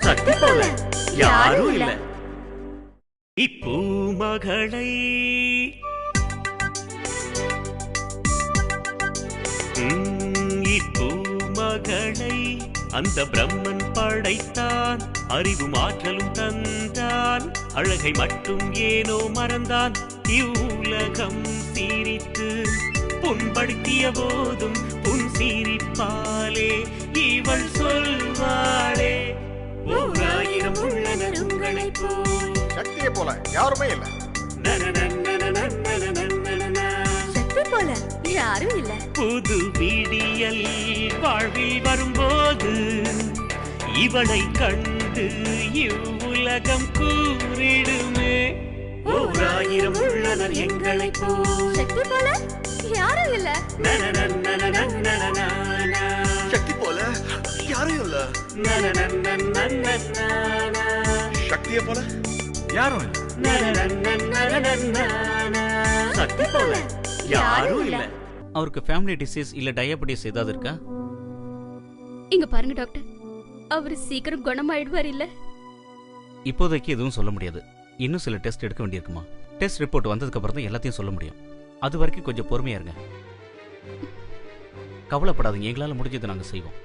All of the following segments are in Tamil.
சக்தி போல யாரும் இல்ல. இப்பூமகளை இப்பூமகளை அந்த பிரம்மன் படைத்தான், அறிவும் ஆற்றலும் தந்தான், அழகை மட்டும் ஏனோ மறந்தான். இவ்வுலகம் சிரித்து புண்படுத்திய போதும் புன் சிரிப்பாலே இவள் சொல்வாளே, 1000 உள்ளனர் உங்களை போல். சக்தியை போல யாருமே இல்ல. சக்தி போல யாரும் இல்ல. புது விடியல் வாழ்வில் வரும்போது இவளை கண்டு இவ்வுலகம் கூறிடுமே, 1000 உள்ளனர் எங்களை போல். சக்தி போல யாரும் இல்ல. சக்தி போல யாரும் இல்ல. சக்தியை போல யாரும் இல்ல. சக்தி போல யாரும் இல்ல. அவருக்கு ஃபேமிலி டிசீஸ் இல்ல டயபெட்டிஸ் ஏதாவது இருக்கா? இங்க பாருங்க டாக்டர், அவரு சீக்கிரம் குணமாயிடுவார் இல்ல? இப்போதைக்கு எதுவும் சொல்ல முடியாது. இன்னும் சில டெஸ்ட் எடுக்க வேண்டியிருக்குமா. டெஸ்ட் ரிப்போர்ட் வந்ததுக்கு அப்புறம் தான் எல்லாத்தையும் சொல்ல முடியும். அது வரைக்கும் கொஞ்சம் பொறுமையா இருங்க. கவலைப்படாதீங்க, எங்களால முடிஞ்சதை நாங்க செய்வோம்.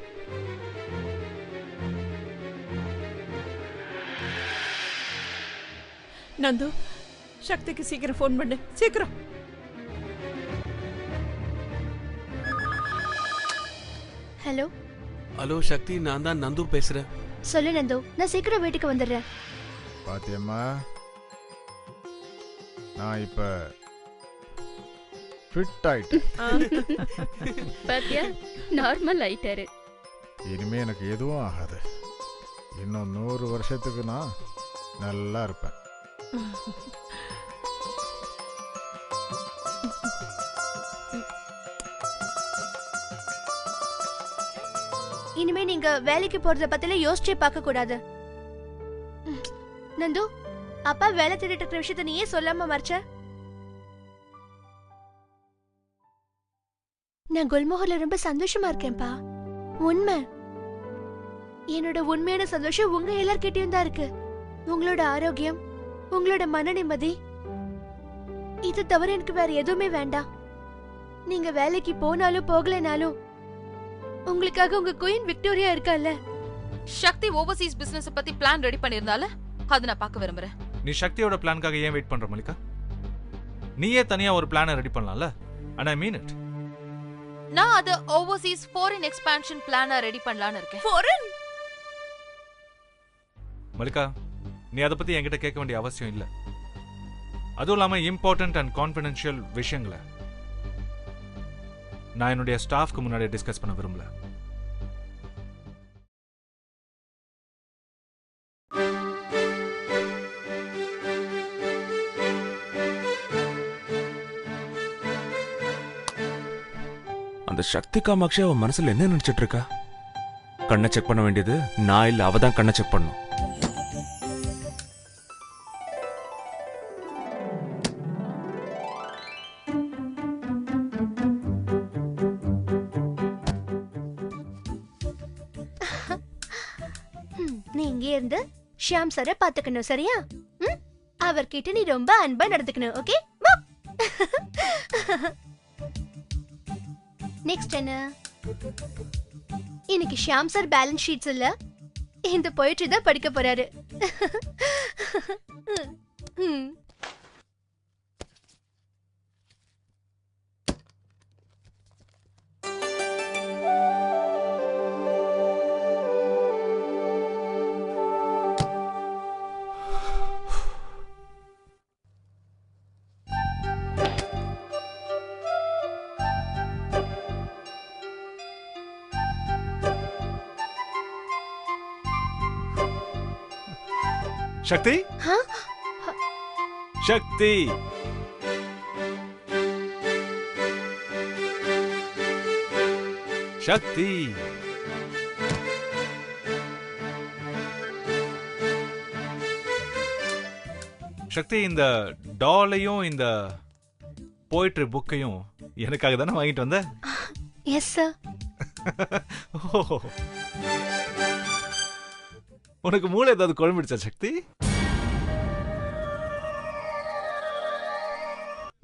நந்து, சக்திக்கு சீக்கிரம் ஃபோன் பண்ணு, சீக்கிரம். ஹலோ ஹலோ சக்தி, நான் தான் நந்து பேசுறேன். சொல்லு நந்து, நான் சீக்கிரம் வீட்டுக்கு வந்துடுறேன். பாத்தியம்மா, நான் இப்ப ஃபிட் ஆயிட்டேன். பாத்தியா, நார்மல் ஆயிட்டாரு. இனிமே எனக்கு எதுவும் ஆகாது. இன்னும் 100 வருஷத்துக்கு நான் நல்லா இருப்பேன். இனிமே நீங்க வேலைக்கு போறத பத்தில யோசிச்சே பார்க்க கூடாது. நந்து, அப்பா வேலை தேடிட்டு இருக்கிற விஷயத்த நீ ஏன் சொல்லாம மறைச்ச? நான் குல்மோகர்ல ரொம்ப சந்தோஷமா இருக்கேன்பா. உண்மை. என்னோட உண்மையான சந்தோஷம் உங்க எல்லார்கிட்டயும் தான் இருக்கு. உங்களோட ஆரோக்கியம், உங்களோட மன நிம்மதி, இது தவிர எனக்கு வேற எதுவுமே வேண்டாம். நீங்க வேலைக்கு போனாலும் போகலனாலும் உங்களுக்காக உங்க குயின் விக்டோரியா இருக்கல்ல. சக்தி ஓவர்சீஸ் பிசினஸ் பத்தி பிளான் ரெடி பண்ணிருந்தால அத நான் பார்க்க விரும்புறேன். நீ சக்தியோட பிளான்காக ஏன் வெயிட் பண்ற மல்லிகா? நீயே தனியா ஒரு பிளானை ரெடி பண்ணலாம்ல. and I mean it. நான் அத ஓவர்சீஸ் ஃபாரின் எக்ஸ்பான்ஷன் பிளானா ரெடி பண்ணலாம்னு இருக்கேன். ஃபாரின்? மல்லிகா, நீ அதை பத்தி என்கிட்ட கேட்க வேண்டிய அவசியம் இல்ல. அதுவும் இல்லாம இம்பார்ட்டன்ட் அண்ட் கான்ஃபிடென்ஷியல் விஷயங்களை நான் என்னுடைய ஸ்டாஃப்க்கு முன்னாடி டிஸ்கஸ் பண்ண விரும்பல. அந்த சக்தி காமாட்சி அவன் மனசுல என்ன நினைச்சிட்டு இருக்கா? கண்ணை செக் பண்ண வேண்டியது நான் இல்ல, அவ தான் கண்ணை செக் பண்ணும். நீ இங்கே இருந்து ஷியாம் சார பாத்துக்கணும், சரியா? அவர்கிட்ட நீ ரொம்ப அன்பா நடந்துக்கணும், ஓகே? நெக்ஸ்ட் என்ன? இன்னைக்கு ஷியாம் சார் பேலன்ஸ் ஷீட்ஸ் இல்ல, இந்த போயிட்ரி தான் படிக்க போறாரு. சக்தி, சக்தி, சக்தி, சக்தி, இந்த டாலையும் இந்த போயிட்ரி புக்கையும் எனக்காக தானே வாங்கிட்டு வந்த? Yes sir. உனக்கு மூளை ஏதாவது குழம்பிடுச்சா சக்தி?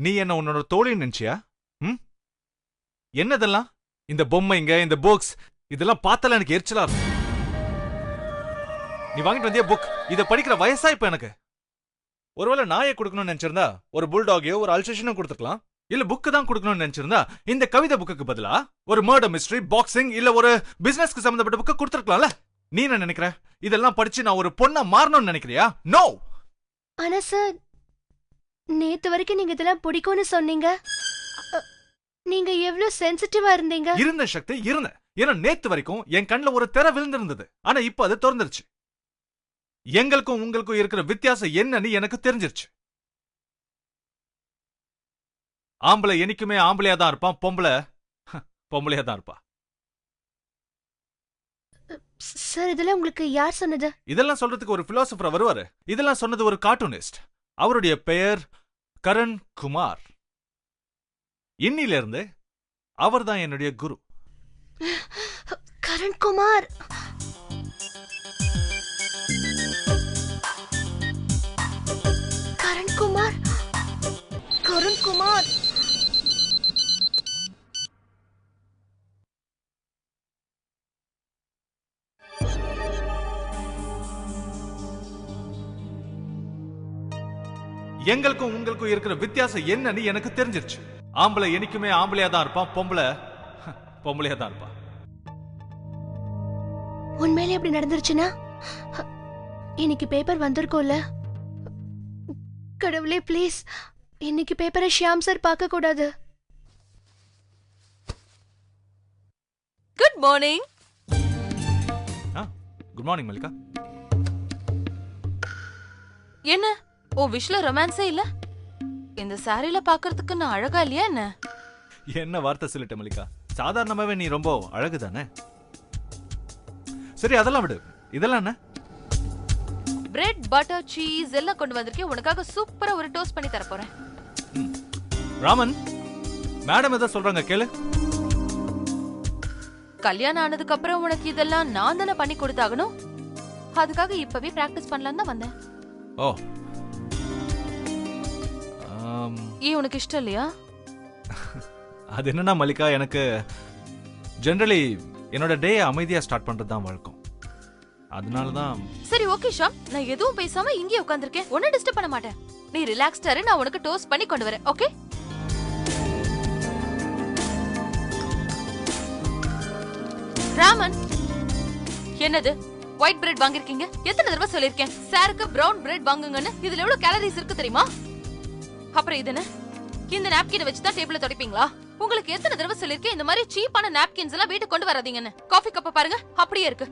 நீ என்ன உன்னோட தோழின்னு நினைச்சியா? என்னதெல்லாம்? இந்த பொம்மைங்க, இந்த புக்ஸ் இதெல்லாம் பார்த்தால எனக்கு எரிச்சலா இருக்கும். நீ வாங்கிட்டு வந்தியா புக்? இத படிக்கிற வயசா இப்ப எனக்கு? ஒருவேளை நாயை கொடுக்கணும்னு நினைச்சிருந்தா ஒரு புல்டாகையோ ஒரு அல்சேஷனோ கொடுத்துக்கலாம். இல்ல புக்கு தான் கொடுக்கணும்னு நினைச்சிருந்தா இந்த கவிதை புக்குக்கு பதிலா ஒரு மர்டர் மிஸ்டரி, பாக்ஸிங் இல்ல ஒரு பிசினஸ்க்கு சம்பந்தப்பட்ட புக்கை கொடுத்துருக்கலாம்ல. நீ என்ன நினைக்கிற? இதெல்லாம் படிச்சு நான் ஒரு பொண்ணா மாறணும்னு நினைக்கிறியா? நோ. ஆனா சார், நேத்து வரைக்கும் நீங்க இதெல்லாம் பிடிக்கும்னு சொன்னீங்க. நீங்க எவ்வளவு சென்சிட்டிவா இருந்தீங்க. இருந்த சக்தி இருந்த. ஏன்னா நேத்து வரைக்கும் என் கண்ணுல ஒரு திரை விழுந்திருந்தது. ஆனா இப்ப அது திறந்துருச்சு. எங்களுக்கும் உங்களுக்கும் இருக்கிற வித்தியாசம் என்னன்னு எனக்கு தெரிஞ்சிருச்சு. ஆம்பளை என்னைக்குமே ஆம்பளையா தான் இருப்பான், பொம்பளை பொம்பளையா தான் இருப்பா. சார், இதெல்லாம் உங்களுக்கு யார் சொன்னது? இதெல்லாம் சொல்றதுக்கு ஒரு பிலாசபர் வருவாரு. இதெல்லாம் சொன்னது ஒரு கார்ட்டூனிஸ்ட். அவருடைய பெயர் கரண் குமார். இன்னில இருந்து அவர் தான் என்னுடைய குரு. கரண் குமார். கரண் குமார். கரண் குமார். எங்களுக்கும் உங்களுக்கும் இருக்கிற வித்தியாசம் என்னன்னு எனக்கு தெரிஞ்சிருச்சு. ஆம்பளை என்னைக்குமே ஆம்பளையா தான் இருப்பான், பொம்பளை பொம்பளையா தான் இருப்பான். உண்மையிலே அப்படி நடந்துருச்சுன்னா இன்னைக்கு பேப்பர் வந்திருக்கோம்ல. கடவுளே ப்ளீஸ், இன்னைக்கு பேப்பரை ஷியாம் சார் பார்க்க கூடாது. Good morning. Good morning Mallika. என்ன ஓ விஷல ரொமான்ஸே இல்ல? இந்த சாரில பாக்குறதுக்கு நான் அழகா இல்லையா என்ன? என்ன வார்த்தை சொல்லிட்ட மல்லிகா. சாதாரணமாவே நீ ரொம்ப அழகுதானே. சரி அதெல்லாம் விடு. இதெல்லாம் என்ன? பிரெட், பட்டர், சீஸ் எல்லாம் கொண்டு வந்திருக்கேன். உனக்காக சூப்பரா ஒரு டோஸ்ட் பண்ணி தர போறேன். ராமன், மேடம் ஏதோ சொல்றாங்க கேளு. கல்யாணம் ஆனதுக்கு அப்புறம் உனக்கு இதெல்லாம் நான் தானே பண்ணி கொடுத்தாகணும். அதுக்காக இப்பவே பிராக்டிஸ் பண்ணலாம் தான் வந்தேன். ஓ, ஏன் உனக்கு இஷ்டம் இல்லையா? அது என்னன்னா மல்லிகா, எனக்கு ஜெனரலி என்னோட டே அமைதியா ஸ்டார்ட் பண்றது தான் வழக்கம். அதனாலதான். சரி ஓகே ஷாம், நான் எதுவும் பேசாம இங்கே உட்கார்ந்திருக்கேன். உன்னை டிஸ்டர்ப் பண்ண மாட்டேன். நீ ரிலாக்ஸ்டா இரு, நான் உனக்கு டோஸ்ட் பண்ணி கொண்டு வரேன். ஓகே? ராமன், என்னது ஒயிட் பிரெட் வாங்கிருக்கீங்க? எத்தனை தடவை சொல்லிருக்கேன் சாருக்கு பிரவுன் பிரெட் வாங்குங்கன்னு. இதுல எவ்வளவு கேலரிஸ் இருக்கு தெரியுமா? அப்புறம் இது என்ன? இந்த நாப்கின் வச்சு தான் டேபிள்ல துடைப்பீங்களா? உங்களுக்கு எத்தனை தடவை சொல்லிருக்கேன் இந்த மாதிரி சீப்பான நாப்கின்ஸ் எல்லாம் வீட்டுக்கு கொண்டு வராதீங்கன்னு. காஃபி கப்ப பாருங்க, அப்படியே இருக்கு.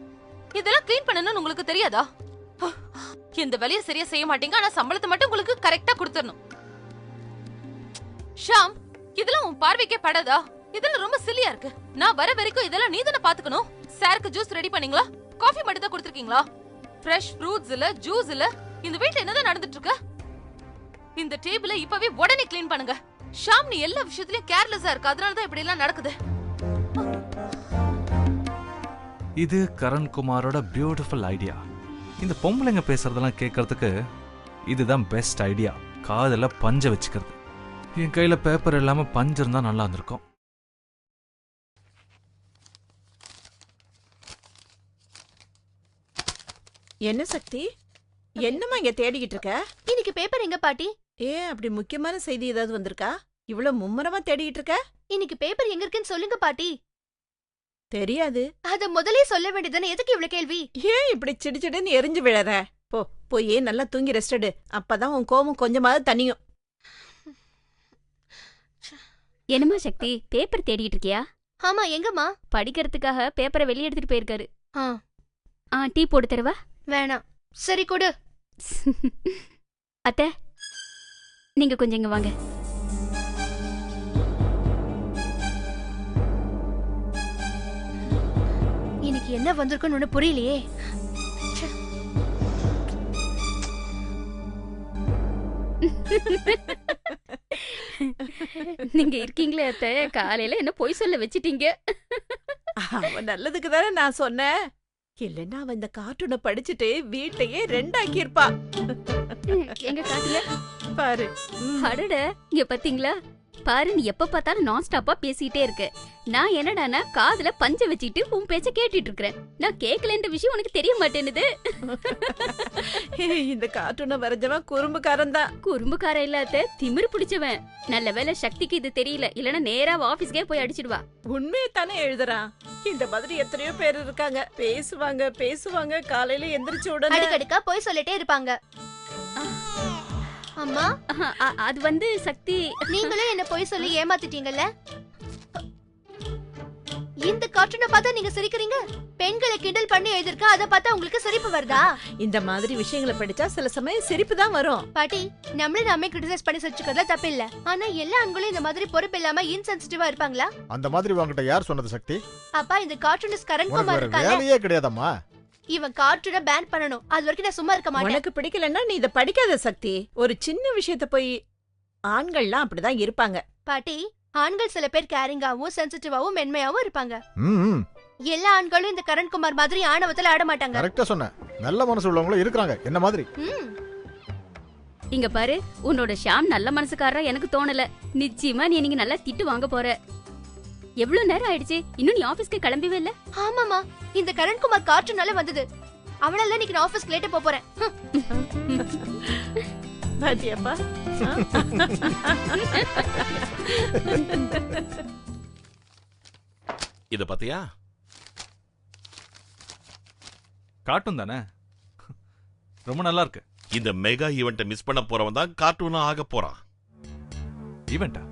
இதெல்லாம் க்ளீன் பண்ணணும்னு உங்களுக்கு தெரியாதா? இந்த வேலையை சரியா செய்ய மாட்டீங்க, ஆனா சம்பளத்தை மட்டும் உங்களுக்கு கரெக்டா கொடுத்துடணும். ஷாம், இதெல்லாம் உன் பார்வைக்கே படாதா? இதெல்லாம் ரொம்ப சில்லியா இருக்கு. நான் வர வரைக்கும் இதெல்லாம் நீ தானே பாத்துக்கணும். சாருக்கு ஜூஸ் ரெடி பண்ணீங்களா? காஃபி மட்டும் தான் கொடுத்துருக்கீங்களா? ஃப்ரெஷ் ஃப்ரூட்ஸ் இல்ல, ஜூஸ் இல்ல. இந்த வீட்ல என்னதான் நடந்துட்டு இருக்கு? இந்த டேபிளை இப்பவே உடனே க்ளீன் பண்ணுங்க. ஷாம், நீ எல்லா விஷயத்திலயும் கேர்லெஸ்ஸா இருக்க. அதனாலதான் இப்படி எல்லாம் நடக்குது. இது கரண்குமாரோட பியூட்டிஃபுல் ஐடியா. இந்த பொம்பளைங்க பேசுறதெல்லாம் கேட்கறதுக்கு இதுதான் பெஸ்ட் ஐடியா. காதுல பஞ்ச வச்சுக்கிறது. என் கையில பேப்பர் இல்லாம பஞ்சு இருந்தா நல்லா இருந்திருக்கும். என்ன சக்தி, என்னம்மா இங்க தேடிக்கிட்டு இருக்க? இன்னைக்கு பேப்பர் எங்க பாட்டி? அப்படி முக்கியமான செய்தி ஏதாவது வந்திருக்கா? இவ்வளவு மும்முரமா தேடிக்கிட்டு இருக்க? இன்னைக்கு பேப்பர் எங்க இருக்குன்னு சொல்லுங்க பாட்டி. தெரியாது. அத முதலே சொல்ல வேண்டியதானே, எதுக்கு இவ்வளவு கேள்வி? ஏன் இப்படி சிடிச்சிடுன்னு எரிஞ்சு விழற? போய் நல்லா தூங்கி ரெஸ்ட் எடு. அப்பதான் உன் கோபம் கொஞ்சமாவது தனியும். என்னம்மா சக்தி, பேப்பர் தேடிட்டு இருக்கியா? ஆமா, எங்கம்மா? படிக்கிறதுக்காக பேப்பரை வெளியே எடுத்துட்டு போயிருக்காரு. டீ போட்டு தருவா? வேணாம். சரி கொடு. அத்தை, நீங்க கொஞ்சம் இங்க வாங்க. இன்னைக்கு என்ன வந்திருக்குன்னு ஒண்ணு புரியலையே. நீங்க இருக்கீங்களே அத்தை, காலையில என்ன பொய் சொல்ல வச்சிட்டீங்க. அவன் நல்லதுக்கு தானே நான் சொன்னேன். இல்லன்னா அவ இந்த கார்ட்டூனை படிச்சுட்டு வீட்லயே ரெண்டாக்கியிருப்பா. எங்க காட்டுல பாரு. அடட, இங்க பாத்தீங்களா? பாரு, நீ எப்ப பார்த்தாலும் நான் ஸ்டாப்பா பேசிட்டே இருக்க. நான் என்னடானா காதுல பஞ்ச வச்சிட்டு உன் பேச்ச கேட்டுட்டு இருக்கேன். நான் கேக்கலன்ற விஷயம் உனக்கு தெரிய மாட்டேனுது. இந்த கார்ட்டூனை வரைஞ்சவன் குறும்புக்காரன் தான். குறும்புக்கார இல்லாத திமிரு பிடிச்சவன். நல்ல வேளை சக்திக்கு இது தெரியல, இல்லனா நேரா ஆபீஸ்க்கே போய் அடிச்சிடுவா. உண்மையை தானே எழுதுறான். இந்த மாதிரி எத்தனையோ பேர் இருக்காங்க. பேசுவாங்க காலையில எந்திரிச்ச உடனே அடிக்கடிக்கா போய் சொல்லிட்டே இருப்பாங்க. அம்மா, அது வந்து சக்தி, நீங்களும் என்ன போய் சொல்லி ஏமாத்திட்டீங்கல்ல. இந்த கார்ட்டூனை பார்த்தா நீங்க சிரிக்கிறீங்க. பெண்களை கிண்டல் பண்ணி எழுதிருக்க, அத பார்த்தா உங்களுக்கு சிரிப்பு வருதா? இந்த மாதிரி விஷயங்களை படிச்சா சில சமயம் சிரிப்பு தான் வரும். பாட்டி, நம்மள நாமே கிரிட்டிசைஸ் பண்ணி சிரிச்சுக்கிறதுல தப்பு இல்ல. ஆனா எல்லா ஆண்களும் இந்த மாதிரி பொறுப்பு இல்லாம இன்சென்சிட்டிவா இருப்பாங்களா? அந்த மாதிரி உங்ககிட்ட யார் சொன்னது சக்தி? அப்பா, இந்த கார்ட்டூனிஸ்ட் கரண் உனக்கு குமார் வேற இருக்காங்க. வேலையே கிடையாதம்மா. இவன் கார்ட்டூனை பேன் பண்ணணும். அது வரைக்கும் நான் சும்மா இருக்க மாட்டேன். உனக்கு பிடிக்கலன்னா நீ இத படிக்காத சக்தி. ஒரு சின்ன விஷயத்த போய் ஆண்கள்லாம் அப்படிதான் இருப்பாங்க. பாட்டி, ஆண்கள் சில பேர் கேரிங்காவும் சென்சிட்டிவாவும் மென்மையாவும் இருப்பாங்க. ம், எல்லா ஆண்களும் இந்த கரண் குமார் மாதிரி ஆணவத்துல ஆட மாட்டாங்க. கரெக்டா சொன்ன. நல்ல மனசு உள்ளவங்களும் இருக்காங்க என்ன மாதிரி. இங்க பாரு, உன்னோட ஷாம் நல்ல மனசுக்காரரா எனக்கு தோணல. நிச்சயமா நீ நீங்க நல்லா திட்டு வாங்க போற. எவ்வளவு நேரம் ஆயிடுச்சு, இன்னும் நீ ஆபீஸ்க்கு கிளம்பவே இல்ல? ஆமாமா, இந்த கரண் குமார் கார்ட்டூனால வந்தது. அவனால இன்னைக்கு நான் ஆபீஸ்க்கு லேட்டா போறேன். பாத்தியாப்பா? இத பாத்தியா? கார்ட்டூன் தானே, ரொம்ப நல்லா இருக்கு. இந்த மெகா ஈவெண்ட்டை மிஸ் பண்ண போறவன் தான் கார்ட்டூனா ஆக போறான். ஈவெண்டா?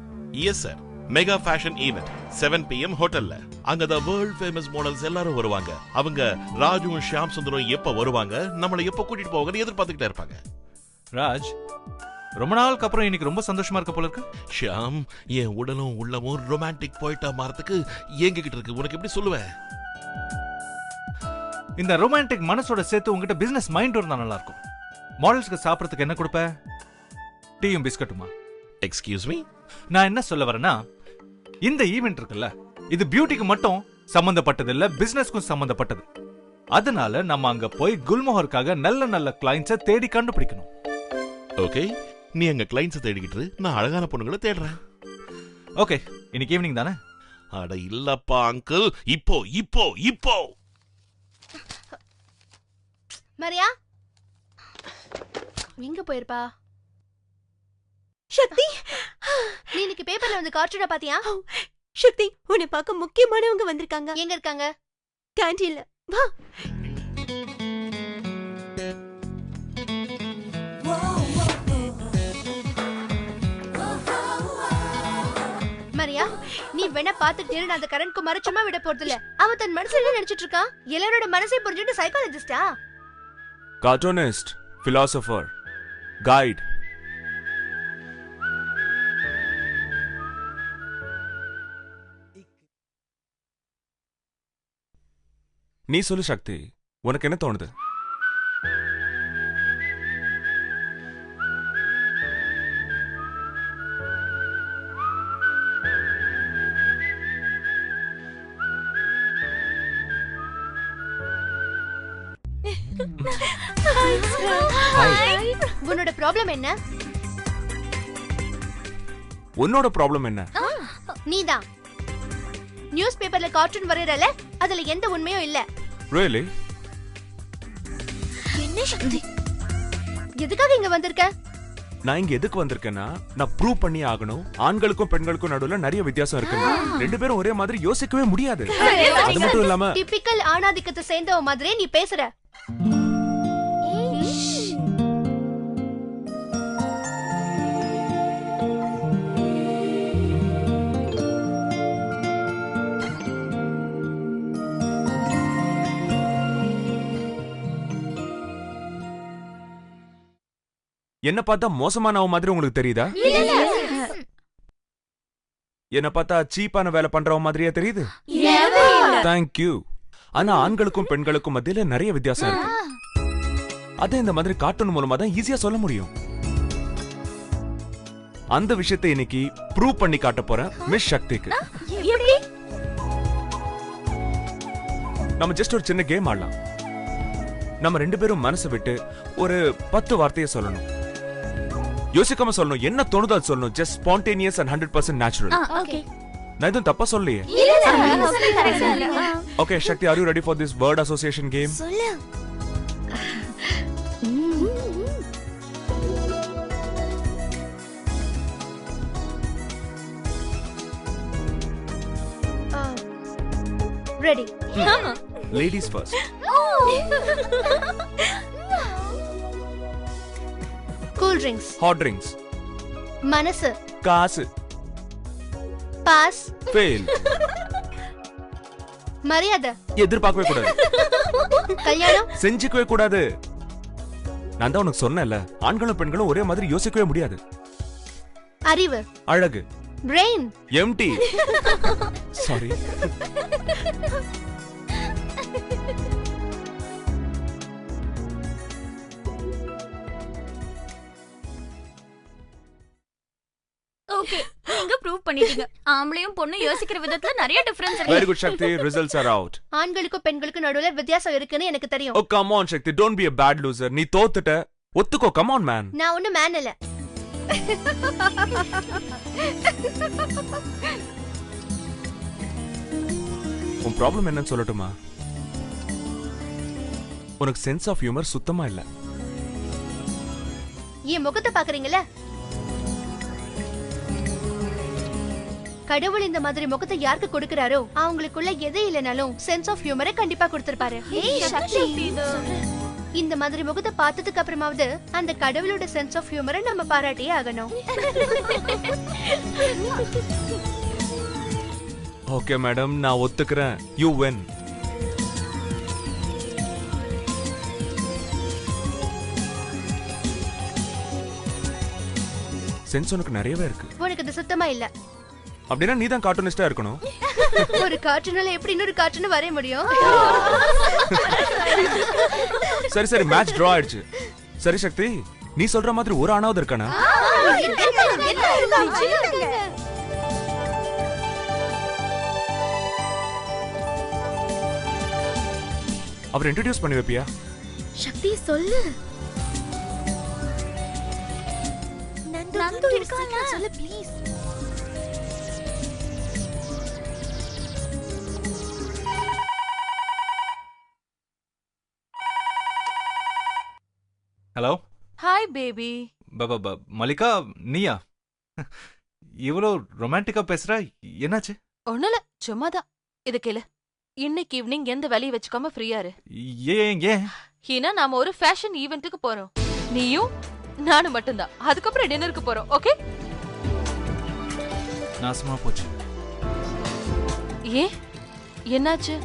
Yes sir, mega fashion event 7 PM ஹோட்டல்ல. அங்க த வேர்ல்ட் ஃபேமஸ் மாடல்ஸ் எல்லாரும் வருவாங்க. அவங்க ராஜுவும் ஷியாம் சுந்தரம் எப்ப வருவாங்க, நம்மளை எப்ப கூட்டிட்டு போவாங்கன்னு எதிர்பார்த்துக்கிட்டே இருப்பாங்க. ராஜ், ரொம்ப நாளுக்கு அப்புறம் இன்னைக்கு ரொம்ப சந்தோஷமா இருக்க போல இருக்கு. ஷியாம், என் உடலும் உள்ளமும் ரொமான்டிக் போயிட்டா மாறதுக்கு ஏங்கிக்கிட்டு இருக்கு. உனக்கு எப்படி சொல்லுவேன்? இந்த ரொமான்டிக் மனசோட சேர்த்து உங்ககிட்ட பிசினஸ் மைண்ட் இருந்தா நல்லா இருக்கும். மாடல்ஸ்க்கு சாப்பிடறதுக்கு என்ன கொடுப்ப? டீயும் பிஸ்கட்டுமா? எக்ஸ்கியூஸ் மீ, நான் என்ன சொல்ல வரேன்னா, இந்த ஈவென்ட் இருக்குல்ல, இது பியூட்டிக்கு மட்டும் சம்பந்தப்பட்டது இல்ல, பிசினஸ்க்கும் சம்பந்தப்பட்டது. அதனால நம்ம அங்க போய் குல்மோஹருக்காக நல்ல நல்ல கிளைண்ட்ஸை தேடி கண்டுபிடிக்கணும். ஓகே, நீ எங்க கிளைண்ட்ஸை தேடிக்கிட்டு நான் அழகான பொண்ணுங்களை தேடுறேன். ஓகே, இன்னைக்கு ஈவினிங் தானே? அட இல்லப்பா அங்கிள், இப்போ இப்போ இப்போ மரியா எங்க போயிருப்பா? சக்தி, நீ இன்னைக்கு பேப்பர்ல வந்து கார்ட்டூனை பாத்தியா? சக்தி, உன்னை பார்க்க முக்கியமானவங்க வந்திருக்காங்க. எங்க இருக்காங்க? கேண்டீன்ல. வா. மரியா, நீ வேணா பாத்துட்டு நான் அந்த கரண் குமார சும்மா விட போறது இல்ல. அவன் தன் மனசுல என்ன நினைச்சிட்டு இருக்கான்? எல்லாரோட மனசை புரிஞ்சுட்டு சைக்காலஜிஸ்டா? Cartoonist, philosopher, guide. நீ சொல்லு சக்தி, உனக்கு என்ன தோணுது? உன்னோட ப்ராப்ளம் என்ன? உன்னோட ப்ராப்ளம் என்ன? நீதான். நியூஸ் பேப்பர்ல கார்ட்டூன் வரையறல, அதுல எந்த உண்மையும் இல்ல. Really? என்ன சக்தி? எதுக்காக இங்க வந்திருக்க? நான் இங்க எதுக்கு வந்திருக்கேன்னா, நான் ப்ரூவ் பண்ணி ஆகணும் ஆண்களுக்கும் பெண்களுக்கும் நடுவுல நிறைய வித்தியாசம் இருக்கு. ரெண்டு பேரும் ஒரே மாதிரி யோசிக்கவே முடியாது. அது மட்டும் இல்லாம டிபிக்கல் ஆணாதிக்கத்தை சேர்ந்தவ மாதிரி நீ பேசுற. என்ன பார்த்தா மோசமானவ மாதிரி உங்களுக்கு தெரியுதா? என்ன பார்த்தா சீப்பான வேலை பண்றவ மாதிரியா தெரியுது? Thank you. ஆனா ஆண்களுக்கும் பெண்களுக்கும் மத்தியில நிறைய வித்தியாசம் இருக்கு. அதை இந்த மாதிரி கார்ட்டூன் மூலமா தான் ஈஸியா சொல்ல முடியும். அந்த விஷயத்தை இன்னைக்கு ப்ரூவ் பண்ணி காட்ட போறேன் மிஸ் சக்திக்கு. நம்ம ஜஸ்ட் ஒரு சின்ன கேம் ஆடலாம். நம்ம 2 பேரும் மனசு விட்டு ஒரு 10 வார்த்தையை சொல்லணும். யோசிக்காம சொல்லணும். என்ன தோணுதோ அது சொல்லணும். Just spontaneous and 100% natural. Okay நான் எதுவும் தப்பா சொல்லலையே. Okay Shakti, are you ready for this word association game? சொல்லு. Ready. Ladies first. Cool drinks. Hot drinks. மனசு. காசு. பாஸ். ஃபெயில். மரியாதை. எதிர்பார்க்கவே கூடாது. கல்யாணம் செஞ்சுக்கவே கூடாது. நான் தான் உனக்கு சொன்னேன்ல, ஆண்களும் பெண்களும் ஒரே மாதிரி யோசிக்கவே முடியாது. அறிவு. அழகு. பிரெயின். எம்டி. சாரி. ஓகே, நீங்க ப்ரூவ் பண்ணிட்டீங்க. ஆம்பளையும் பொண்ணு யோசிக்கிற விதத்துல நிறைய டிஃபரன்ஸ் இருக்கு. Very good Shakti, results are out. ஆண்களுக்கும் பெண்களுக்கும் நடுவுல வித்தியாசம் இருக்குன்னு எனக்கு தெரியும். Oh come on Shakti, don't be a bad loser. நீ தோத்துட்ட, ஒத்துக்கோ. Come on man. நான் ஒண்ணு மேன் இல்ல. உன் ப்ராப்ளம் என்னன்னு சொல்லட்டுமா? உனக்கு சென்ஸ் ஆஃப் ஹியூமர் சுத்தமா இல்ல. என் முகத்தை பாக்குறீங்களா? கடவுள் இந்த மாதிரி முகத்தை யாருக்கு கொடுக்கறாரோ அவங்களுக்குள்ள எது இல்லனாலும் சென்ஸ் ஆஃப் ஹியூமரை கண்டிப்பா கொடுத்திருப்பாரு. இந்த மாதிரி முகத்தை பார்த்ததுக்கு அப்புறமாவது அந்த கடவுளோட சென்ஸ் ஆஃப் ஹியூமரை நம்ம பாராட்டியே ஆகணும். ஓகே மேடம், நான் ஒத்துக்கிறேன். You win. சென்ஸ் உனக்கு நிறையவே இருக்கு. உனக்கு அது சுத்தமா இல்ல. அப்படின்னா நீ தான் கார்ட்டூனிஸ்டா இருக்கணும். ஒரு கார்ட்டூனால எப்படி இன்னொரு கார்ட்டூன் வரைய முடியும்? சரி சரி, மேட்ச் டிரா ஆயிடுச்சு. சரி சக்தி, நீ சொல்ற மாதிரி ஒரு ஆணாவது இருக்கானா? அவர் இன்ட்ரோடியூஸ் பண்ணி வைப்பியா? சக்தி சொல்லு. நந்து இருக்கானா? சொல்லு please. Hello. Hi baby. Mallika, நீயா? இவ்வளோ ரொமான்டிக்கா பேசுற, என்னாச்சு? ஒண்ணுல, சும்மாதான். இது கேளு, இன்னைக்கு ஈவினிங் எந்த வேலையை வச்சுக்காம ஃப்ரீயா இரு. ஏன்? ஏன்னா நாம ஒரு ஃபேஷன் ஈவென்ட்டுக்கு போறோம். நீயும் நானும் மட்டும்தான். அதுக்கப்புறம் டின்னருக்கு போறோம். ஓகே? நாசமா போச்சு. ஏன், என்னாச்சு?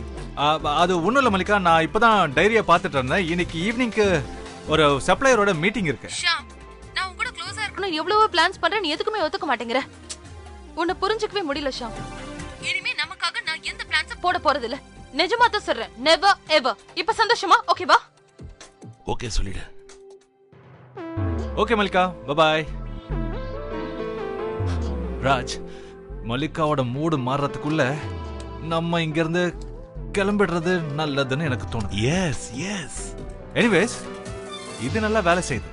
அது ஒண்ணும் இல்ல மல்லிகா, நான் இப்பதான் டைரியை பார்த்துட்டு இருந்தேன். இன்னைக்கு ஈவினிங்க்கு ஒரு சப்ளையரோட மீட்டிங் இருக்கு. ஷாம், நான் உன் கூட க்ளோஸா இருக்கணும் எவ்வளவோ பிளான்ஸ் பண்றேன், நீ எதுக்குமே ஒத்துக்க மாட்டேங்கிற. உன்னை புரிஞ்சுக்கவே முடியல ஷாம். இனிமே நமக்காக நான் எந்த பிளான்ஸும் போட போறது இல்ல. நிஜமா தான் சொல்றேன். Never ever. இப்ப சந்தோஷமா? ஓகேவா? ஓகே சொல்லிடு. ஓகே மல்லிகா, பாய். ராஜ், மல்லிகாவோட மூடு மாறறதுக்குள்ள நம்ம இங்க இருந்து கிளம்பிடுறது நல்லதுன்னு எனக்கு தோணுது. S S. எனிவேஸ், இது நல்லா வேலை செய்யுது.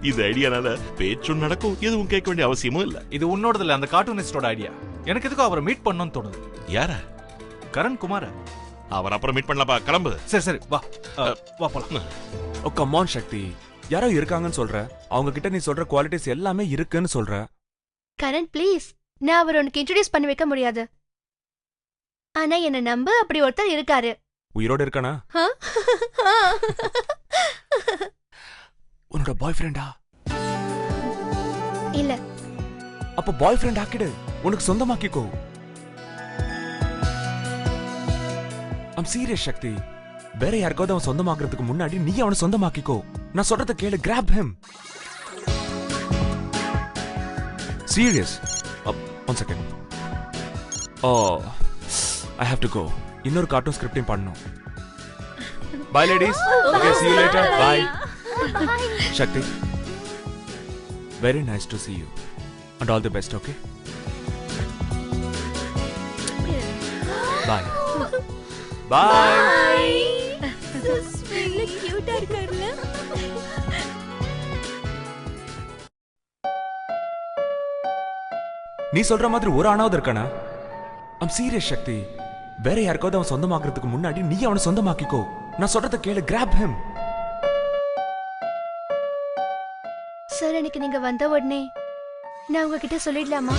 இது ஐடியானால பேச்சும் நடக்கும், எதுவும் கேட்க வேண்டிய அவசியமும் இல்ல. இது உன்னோடது இல்ல, அந்த கார்ட்டூனிஸ்டோட ஐடியா. எனக்கு எதுக்கும் அவரை மீட் பண்ணணும்னு தோணுது. யார? கரண் குமார். அவர் அப்புறம் மீட் பண்ணலாம்ப்பா, கிளம்பு. சரி சரி, வா வா போலாம். ஓ கம் ஆன் சக்தி, யாரோ இருக்காங்கன்னு சொல்ற, அவங்க கிட்ட நீ சொல்ற குவாலிட்டிஸ் எல்லாமே இருக்குன்னு சொல்ற. கரண் ப்ளீஸ், நான் அவர் உனக்கு இன்ட்ரோடியூஸ் பண்ணி வைக்க முடியாது. ஆனா என்ன நம்ப, அப்படி ஒருத்தர் இருக்காரு. உயிரோட இருக்கானா? உன்னோட பாய் ஃப்ரெண்டா? இல்ல. அப்ப பாய் ஃப்ரெண்ட் ஆக்கிடு, உனக்கு சொந்தமாக்கிக்கோ. ஐம் சீரியஸ் சக்தி. வேற யாருக்காவது அவன் சொந்தமாக்குறதுக்கு முன்னாடி நீ அவனை சொந்தமாக்கிக்கோ. நான் சொல்றத கேளு. Grab him. Serious. One second. Oh, I have to go. இன்னொரு கார்ட்டூன் ஸ்கிரிப்டையும் பண்ணணும். Bye ladies. Okay, see you later. Bye. Shakti, very nice to see you and all the best. Okay, bye. Bye. So sweet. நீ சொல்ற மாதிரி ஒரு ஆணாவது இருக்கானா? ஐம் சீரியஸ் சக்தி. வேற யாருக்காவது அவன் சொந்தமாக்குறதுக்கு முன்னாடி நீ அவனை சொந்தமாக்கிக்கோ. நான் சொல்றத கேளு. Grab him. சார், எனக்கு நீங்க வந்த உடனே நான் உங்ககிட்ட சொல்லிடலாமா?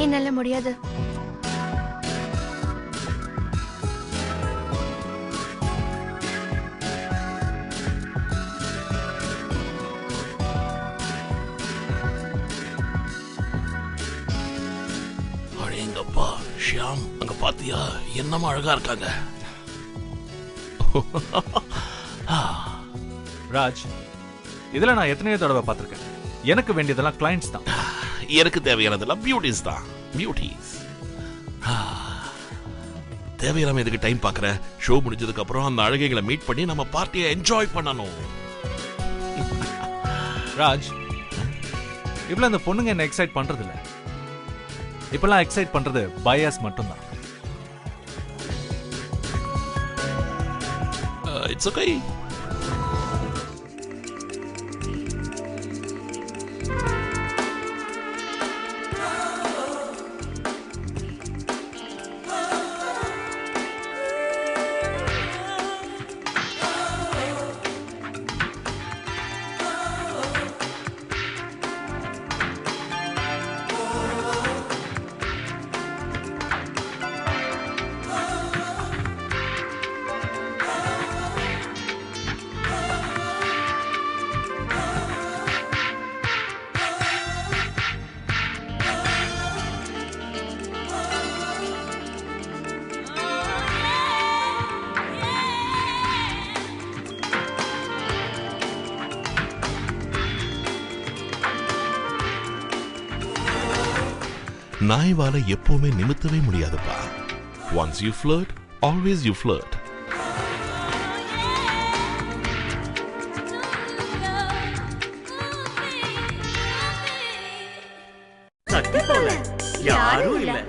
என்னால முடியாது. அடேங்கப்பா, ஷியாம் அங்க பாத்தியா? என்னமா அழகா இருக்காங்க. ராஜ், இதுல நான் எத்தனையோ தடவை பார்த்திருக்கேன். எனக்கு வேண்டியதெல்லாம் கிளைண்ட்ஸ் தான். எனக்கு தேவையானதெல்லாம் பியூட்டிஸ் தான். பியூட்டிஸ். தேவையில்லாம இதுக்கு டைம் பார்க்கற. ஷோ முடிஞ்சதுக்கு அப்புறம் அந்த அழகைகளை மீட் பண்ணி நம்ம பார்ட்டியை என்ஜாய் பண்ணணும். ராஜ், இப்பெல்லாம் அந்த பொண்ணுங்க என்ன எக்ஸைட் பண்றது இல்ல. இப்பெல்லாம் எக்ஸைட் பண்றது பயாஸ் மட்டும்தான். It's okay. நாய்வால எப்பவுமே நிமித்தவே முடியாதுப்பா. Once you flirt, always you flirt. சக்தி போல யாரும் இல்ல.